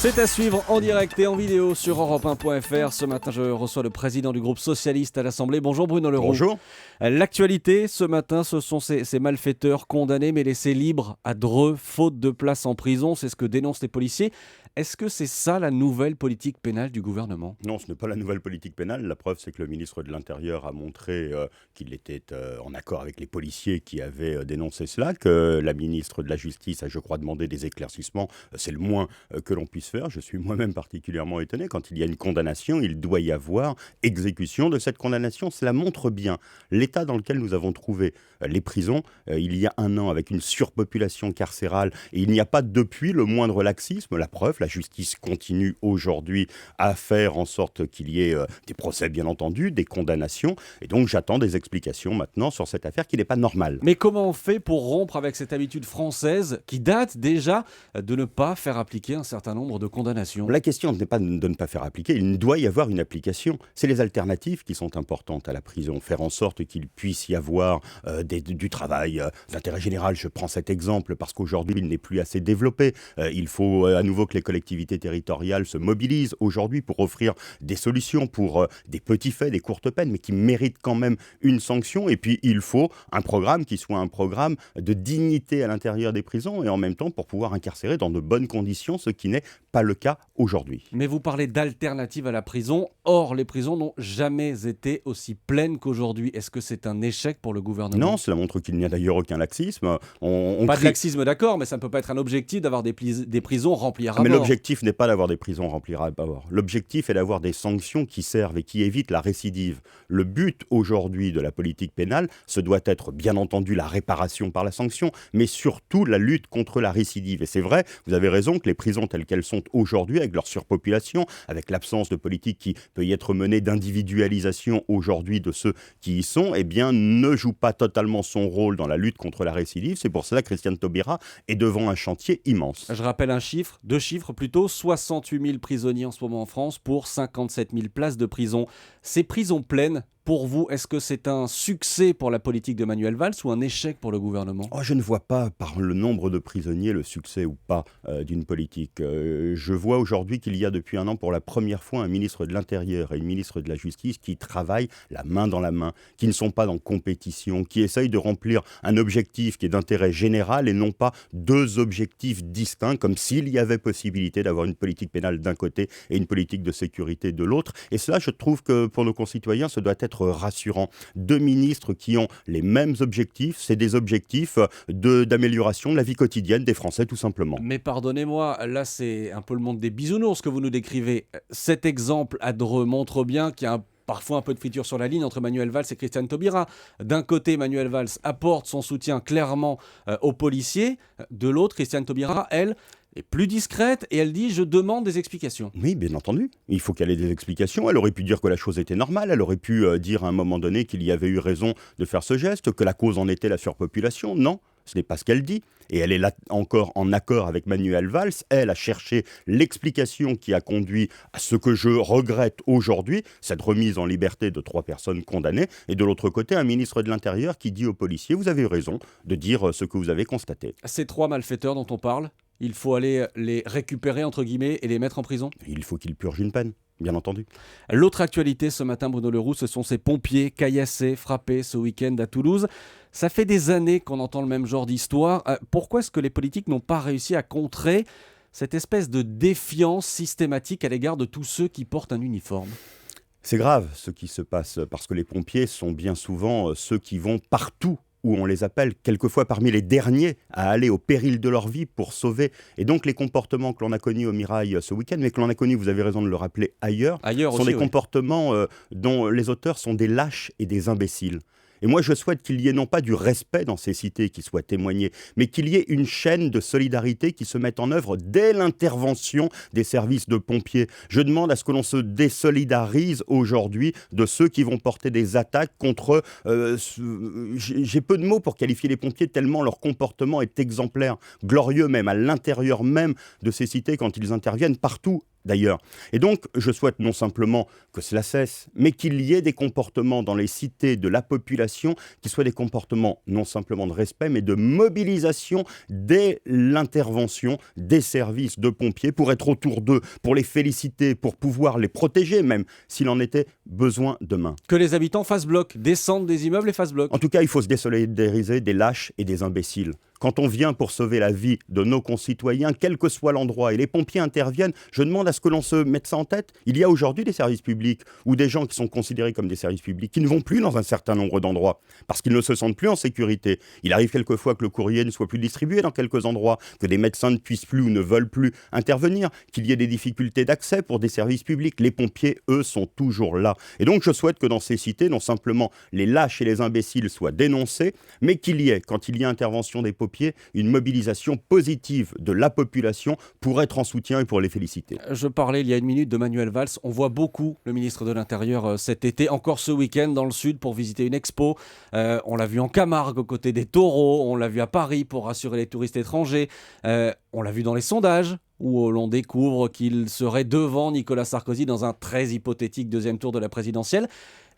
C'est à suivre en direct et en vidéo sur Europe1.fr. Ce matin, je reçois le président du groupe socialiste à l'Assemblée. Bonjour Bruno Le Roux. Bonjour. L'actualité ce matin, ce sont ces malfaiteurs condamnés mais laissés libres à Dreux, faute de place en prison. C'est ce que dénoncent les policiers. Est-ce que c'est ça la nouvelle politique pénale du gouvernement ? Non, ce n'est pas la nouvelle politique pénale. La preuve, c'est que le ministre de l'Intérieur a montré qu'il était en accord avec les policiers qui avaient dénoncé cela, que la ministre de la Justice a, je crois, demandé des éclaircissements. C'est le moins que l'on puisse faire. Je suis moi-même particulièrement étonné. Quand il y a une condamnation, il doit y avoir exécution de cette condamnation. Cela montre bien l'état dans lequel nous avons trouvé les prisons il y a un an, avec une surpopulation carcérale. Et il n'y a pas depuis le moindre laxisme. La preuve, la justice continue aujourd'hui à faire en sorte qu'il y ait des procès, bien entendu, des condamnations. Et donc, j'attends des explications maintenant sur cette affaire qui n'est pas normale. Mais comment on fait pour rompre avec cette habitude française qui date déjà de ne pas faire appliquer un certain nombre de condamnations ? La question n'est pas de ne pas faire appliquer, il doit y avoir une application. C'est les alternatives qui sont importantes à la prison. Faire en sorte qu'il puisse y avoir du travail d'intérêt général. Je prends cet exemple parce qu'aujourd'hui, il n'est plus assez développé. Il faut à nouveau que les collectivités territoriales se mobilisent aujourd'hui pour offrir des solutions pour des petits faits, des courtes peines, mais qui méritent quand même une sanction. Et puis, il faut un programme qui soit un programme de dignité à l'intérieur des prisons et en même temps pour pouvoir incarcérer dans de bonnes conditions, ce qui n'est pas le cas aujourd'hui. Mais vous parlez d'alternatives à la prison. Or, les prisons n'ont jamais été aussi pleines qu'aujourd'hui. Est-ce que c'est un échec pour le gouvernement ? Non, cela montre qu'il n'y a d'ailleurs aucun laxisme. Pas de laxisme, d'accord, mais ça ne peut pas être un objectif d'avoir des prisons remplies à ras Mais bord. l'objectif n'est pas d'avoir des prisons remplies à bord. L'objectif est d'avoir des sanctions qui servent et qui évitent la récidive. Le but aujourd'hui de la politique pénale, ce doit être bien entendu la réparation par la sanction, mais surtout la lutte contre la récidive. Et c'est vrai, vous avez raison que les prisons telles qu'elles sont aujourd'hui, avec leur surpopulation, avec l'absence de politique qui peut y être menée d'individualisation aujourd'hui de ceux qui y sont, eh bien, ne joue pas totalement son rôle dans la lutte contre la récidive. C'est pour cela que Christiane Taubira est devant un chantier immense. Je rappelle deux chiffres plutôt, 68 000 prisonniers en ce moment en France pour 57 000 places de prison. Ces prisons pleines, pour vous, est-ce que c'est un succès pour la politique de Manuel Valls ou un échec pour le gouvernement ? Je ne vois pas, par le nombre de prisonniers, le succès ou pas d'une politique. Je vois aujourd'hui qu'il y a depuis un an, pour la première fois, un ministre de l'Intérieur et une ministre de la Justice qui travaillent la main dans la main, qui ne sont pas dans compétition, qui essayent de remplir un objectif qui est d'intérêt général et non pas deux objectifs distincts, comme s'il y avait possibilité d'avoir une politique pénale d'un côté et une politique de sécurité de l'autre. Et cela, je trouve que pour nos concitoyens, ce doit être rassurant. Deux ministres qui ont les mêmes objectifs, c'est des objectifs d'amélioration de la vie quotidienne des Français, tout simplement. Mais pardonnez-moi, là c'est un peu le monde des bisounours que vous nous décrivez. Cet exemple à Dreux montre bien qu'il y a parfois un peu de friture sur la ligne entre Manuel Valls et Christiane Taubira. D'un côté, Manuel Valls apporte son soutien clairement aux policiers. De l'autre, Christiane Taubira, elle, est plus discrète et elle dit « je demande des explications ». Oui, bien entendu. Il faut qu'elle ait des explications. Elle aurait pu dire que la chose était normale. Elle aurait pu dire à un moment donné qu'il y avait eu raison de faire ce geste, que la cause en était la surpopulation. Non, ce n'est pas ce qu'elle dit. Et elle est là encore en accord avec Manuel Valls. Elle a cherché l'explication qui a conduit à ce que je regrette aujourd'hui, cette remise en liberté de 3 personnes condamnées. Et de l'autre côté, un ministre de l'Intérieur qui dit aux policiers « vous avez eu raison de dire ce que vous avez constaté ». Ces 3 malfaiteurs dont on parle, il faut aller les récupérer, entre guillemets, et les mettre en prison ? Il faut qu'ils purgent une peine, bien entendu. L'autre actualité ce matin, Bruno Le Roux, ce sont ces pompiers caillassés, frappés ce week-end à Toulouse. Ça fait des années qu'on entend le même genre d'histoire. Pourquoi est-ce que les politiques n'ont pas réussi à contrer cette espèce de défiance systématique à l'égard de tous ceux qui portent un uniforme ? C'est grave ce qui se passe, parce que les pompiers sont bien souvent ceux qui vont partout où on les appelle quelquefois parmi les derniers à aller au péril de leur vie pour sauver. Et donc les comportements que l'on a connus au Mirail ce week-end, mais que l'on a connus, vous avez raison de le rappeler, ailleurs sont aussi, des comportements dont les auteurs sont des lâches et des imbéciles. Et moi, je souhaite qu'il y ait non pas du respect dans ces cités qui soit témoigné, mais qu'il y ait une chaîne de solidarité qui se mette en œuvre dès l'intervention des services de pompiers. Je demande à ce que l'on se désolidarise aujourd'hui de ceux qui vont porter des attaques contre... j'ai peu de mots pour qualifier les pompiers tellement leur comportement est exemplaire, glorieux même, à l'intérieur même de ces cités quand ils interviennent partout d'ailleurs. Et donc, je souhaite non simplement que cela cesse, mais qu'il y ait des comportements dans les cités de la population qui soient des comportements non simplement de respect, mais de mobilisation dès l'intervention des services de pompiers pour être autour d'eux, pour les féliciter, pour pouvoir les protéger même, s'il en était besoin demain. Que les habitants fassent bloc, descendent des immeubles et fassent bloc. En tout cas, il faut se désolidariser des lâches et des imbéciles. Quand on vient pour sauver la vie de nos concitoyens, quel que soit l'endroit, et les pompiers interviennent, je demande à ce que l'on se mette ça en tête. Il y a aujourd'hui des services publics ou des gens qui sont considérés comme des services publics qui ne vont plus dans un certain nombre d'endroits parce qu'ils ne se sentent plus en sécurité. Il arrive quelquefois que le courrier ne soit plus distribué dans quelques endroits, que des médecins ne puissent plus ou ne veulent plus intervenir, qu'il y ait des difficultés d'accès pour des services publics. Les pompiers, eux, sont toujours là. Et donc, je souhaite que dans ces cités, non simplement les lâches et les imbéciles soient dénoncés, mais qu'il y ait, quand il y a intervention des pompiers, une mobilisation positive de la population pour être en soutien et pour les féliciter. Je parlais il y a une minute de Manuel Valls. On voit beaucoup le ministre de l'Intérieur cet été, encore ce week-end dans le sud pour visiter une expo. On l'a vu en Camargue aux côtés des taureaux, on l'a vu à Paris pour rassurer les touristes étrangers. On l'a vu dans les sondages où l'on découvre qu'il serait devant Nicolas Sarkozy dans un très hypothétique deuxième tour de la présidentielle.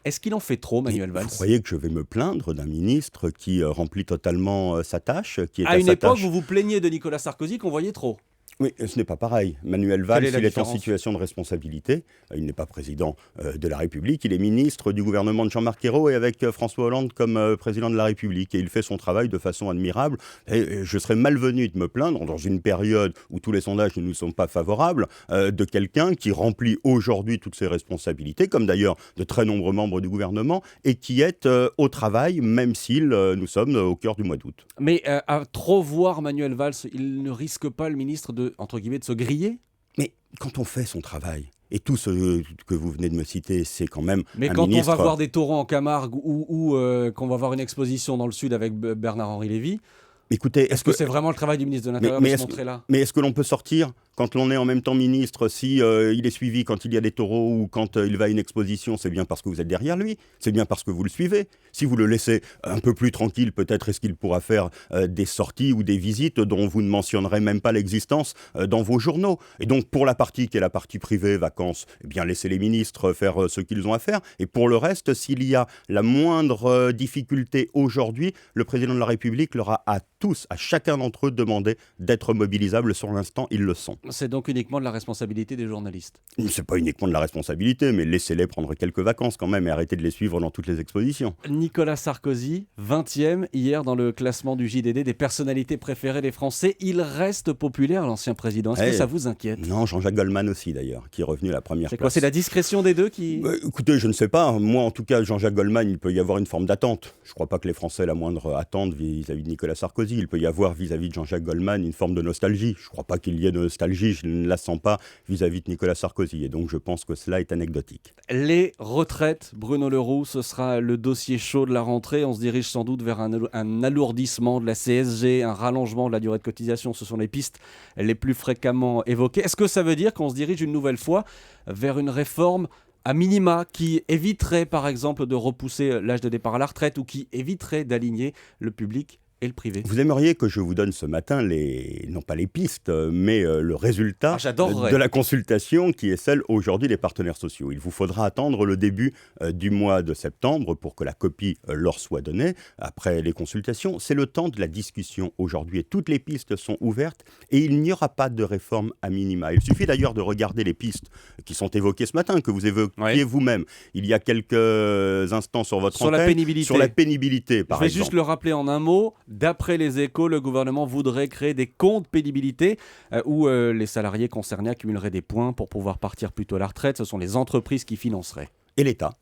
Est-ce qu'il en fait trop, Manuel Valls ? Vous croyez que je vais me plaindre d'un ministre qui remplit totalement sa tâche, qui est À une sa époque, tâche. vous vous plaigniez de Nicolas Sarkozy qu'on voyait trop. Oui, ce n'est pas pareil. Manuel Valls, Quelle est la il est en différence ? situation de responsabilité. Il n'est pas président de la République. Il est ministre du gouvernement de Jean-Marc Ayrault et avec François Hollande comme président de la République. Et il fait son travail de façon admirable. Et je serais malvenu de me plaindre, dans une période où tous les sondages ne nous sont pas favorables, de quelqu'un qui remplit aujourd'hui toutes ses responsabilités, comme d'ailleurs de très nombreux membres du gouvernement, et qui est au travail, même si nous sommes au cœur du mois d'août. Mais à trop voir Manuel Valls, il ne risque pas, le ministre, entre guillemets, de se griller ? Mais quand on fait son travail, et tout ce que vous venez de me citer, c'est quand même Mais un quand ministre... on va voir des taureaux en Camargue ou qu'on va voir une exposition dans le sud avec Bernard-Henri Lévy, Écoutez, est-ce que c'est vraiment le travail du ministre de l'Intérieur de se montrer là ? Mais est-ce que l'on peut sortir quand l'on est en même temps ministre, si il est suivi quand il y a des taureaux ou quand il va à une exposition, c'est bien parce que vous êtes derrière lui, c'est bien parce que vous le suivez. Si vous le laissez un peu plus tranquille, peut-être est-ce qu'il pourra faire des sorties ou des visites dont vous ne mentionnerez même pas l'existence dans vos journaux. Et donc pour la partie qui est la partie privée, vacances, eh bien laissez les ministres faire ce qu'ils ont à faire. Et pour le reste, s'il y a la moindre difficulté aujourd'hui, le président de la République leur a à tous, à chacun d'entre eux, demandé d'être mobilisables. Sur l'instant, ils le sont. C'est donc uniquement de la responsabilité des journalistes. C'est pas uniquement de la responsabilité, mais laissez-les prendre quelques vacances quand même et arrêtez de les suivre dans toutes les expositions. Nicolas Sarkozy, 20e hier dans le classement du JDD des personnalités préférées des Français. Il reste populaire, l'ancien président. Est-ce que ça vous inquiète ? Non, Jean-Jacques Goldman aussi d'ailleurs, qui est revenu à la première place. C'est quoi, c'est la discrétion des deux qui... Écoutez, je ne sais pas. Moi, en tout cas, Jean-Jacques Goldman, il peut y avoir une forme d'attente. Je ne crois pas que les Français aient la moindre attente vis-à-vis de Nicolas Sarkozy. Il peut y avoir vis-à-vis de Jean-Jacques Goldman une forme de nostalgie. Je ne crois pas qu'il y ait de nostalgie. Je ne la sens pas vis-à-vis de Nicolas Sarkozy. Et donc, je pense que cela est anecdotique. Les retraites, Bruno Le Roux, ce sera le dossier chaud de la rentrée. On se dirige sans doute vers un alourdissement de la CSG, un rallongement de la durée de cotisation. Ce sont les pistes les plus fréquemment évoquées. Est-ce que ça veut dire qu'on se dirige une nouvelle fois vers une réforme à minima qui éviterait par exemple de repousser l'âge de départ à la retraite ou qui éviterait d'aligner le public et le privé? Vous aimeriez que je vous donne ce matin, non pas les pistes, mais le résultat de la consultation qui est celle aujourd'hui des partenaires sociaux. Il vous faudra attendre le début du mois de septembre pour que la copie leur soit donnée. Après les consultations, c'est le temps de la discussion aujourd'hui et toutes les pistes sont ouvertes et il n'y aura pas de réforme à minima. Il suffit d'ailleurs de regarder les pistes qui sont évoquées ce matin, que vous évoquiez vous-même. Il y a quelques instants sur votre antenne. Sur la pénibilité, par exemple. Je vais juste le rappeler en un mot. D'après les Échos, le gouvernement voudrait créer des comptes pénibilité où les salariés concernés accumuleraient des points pour pouvoir partir plus tôt à la retraite. Ce sont les entreprises qui financeraient. Et l'État.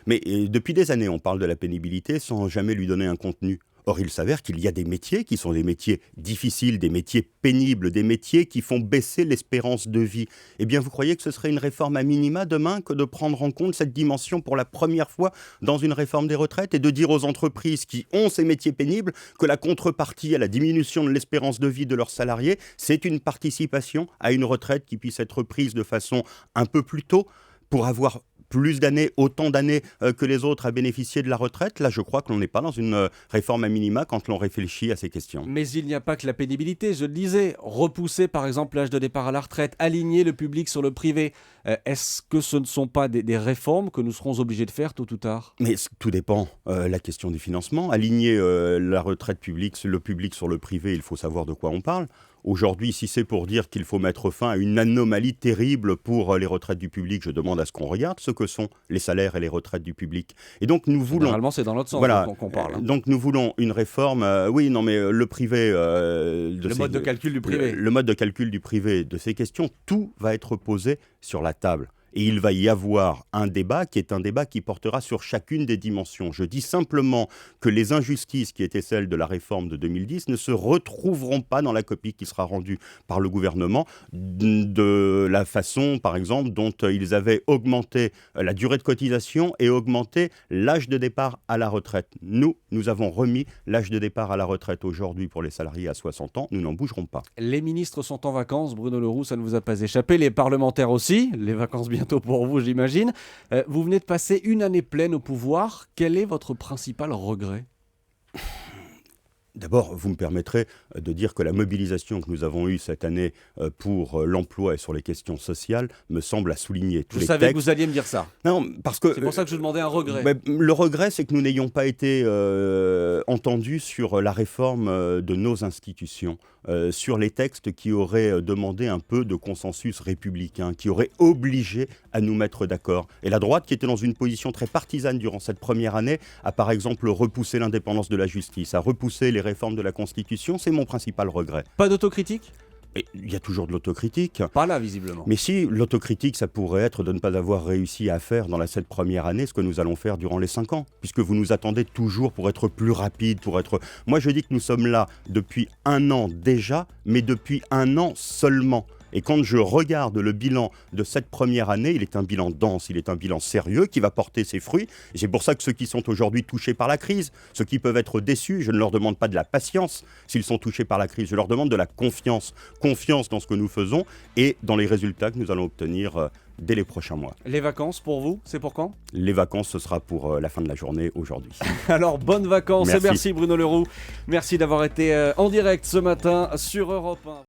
Mais depuis des années, on parle de la pénibilité sans jamais lui donner un contenu. Or, il s'avère qu'il y a des métiers qui sont des métiers difficiles, des métiers pénibles, des métiers qui font baisser l'espérance de vie. Eh bien, vous croyez que ce serait une réforme à minima demain que de prendre en compte cette dimension pour la première fois dans une réforme des retraites et de dire aux entreprises qui ont ces métiers pénibles que la contrepartie à la diminution de l'espérance de vie de leurs salariés, c'est une participation à une retraite qui puisse être prise de façon un peu plus tôt pour avoir plus d'années, autant d'années que les autres à bénéficier de la retraite. Là, je crois que l'on n'est pas dans une réforme à minima quand l'on réfléchit à ces questions. Mais il n'y a pas que la pénibilité, je le disais. Repousser par exemple l'âge de départ à la retraite, aligner le public sur le privé. Est-ce que ce ne sont pas des réformes que nous serons obligés de faire tôt ou tard ? Mais tout dépend. La question du financement. Aligner la retraite publique, le public sur le privé, il faut savoir de quoi on parle. Aujourd'hui, si c'est pour dire qu'il faut mettre fin à une anomalie terrible pour les retraites du public, je demande à ce qu'on regarde ce que sont les salaires et les retraites du public. Et donc nous voulons... Généralement, c'est dans l'autre sens voilà, qu'on parle. Hein. Donc nous voulons une réforme... oui, non, mais le privé... Mode de calcul du privé. Le mode de calcul du privé de ces questions, tout va être posé sur la table. Et il va y avoir un débat qui est un débat qui portera sur chacune des dimensions. Je dis simplement que les injustices qui étaient celles de la réforme de 2010 ne se retrouveront pas dans la copie qui sera rendue par le gouvernement de la façon, par exemple, dont ils avaient augmenté la durée de cotisation et augmenté l'âge de départ à la retraite. Nous avons remis l'âge de départ à la retraite aujourd'hui pour les salariés à 60 ans. Nous n'en bougerons pas. Les ministres sont en vacances. Bruno Le Roux, ça ne vous a pas échappé. Les parlementaires aussi. Les vacances bientôt pour vous, j'imagine. Vous venez de passer une année pleine au pouvoir. Quel est votre principal regret ? D'abord, vous me permettrez de dire que la mobilisation que nous avons eue cette année pour l'emploi et sur les questions sociales me semble à souligner. Je savais que vous alliez me dire ça. Non, parce que c'est pour ça que je demandais un regret. Le regret, c'est que nous n'ayons pas été entendus sur la réforme de nos institutions, sur les textes qui auraient demandé un peu de consensus républicain, qui auraient obligé à nous mettre d'accord. Et la droite, qui était dans une position très partisane durant cette première année, a par exemple repoussé l'indépendance de la justice, a repoussé les réformes de la Constitution. C'est mon principal regret. Pas d'autocritique ? Et il y a toujours de l'autocritique. Pas là, visiblement. Mais si, l'autocritique, ça pourrait être de ne pas avoir réussi à faire dans cette première année ce que nous allons faire durant les 5 ans. Puisque vous nous attendez toujours pour être plus rapide, pour être... Moi, je dis que nous sommes là depuis 1 an déjà, mais depuis 1 an seulement. Et quand je regarde le bilan de cette première année, il est un bilan dense, il est un bilan sérieux qui va porter ses fruits. Et c'est pour ça que ceux qui sont aujourd'hui touchés par la crise, ceux qui peuvent être déçus, je ne leur demande pas de la patience s'ils sont touchés par la crise, je leur demande de la confiance. Confiance dans ce que nous faisons et dans les résultats que nous allons obtenir dès les prochains mois. Les vacances, pour vous, c'est pour quand ? Les vacances, ce sera pour la fin de la journée aujourd'hui. Alors, bonnes vacances. Merci. Et merci Bruno Le Roux. Merci d'avoir été en direct ce matin sur Europe 1.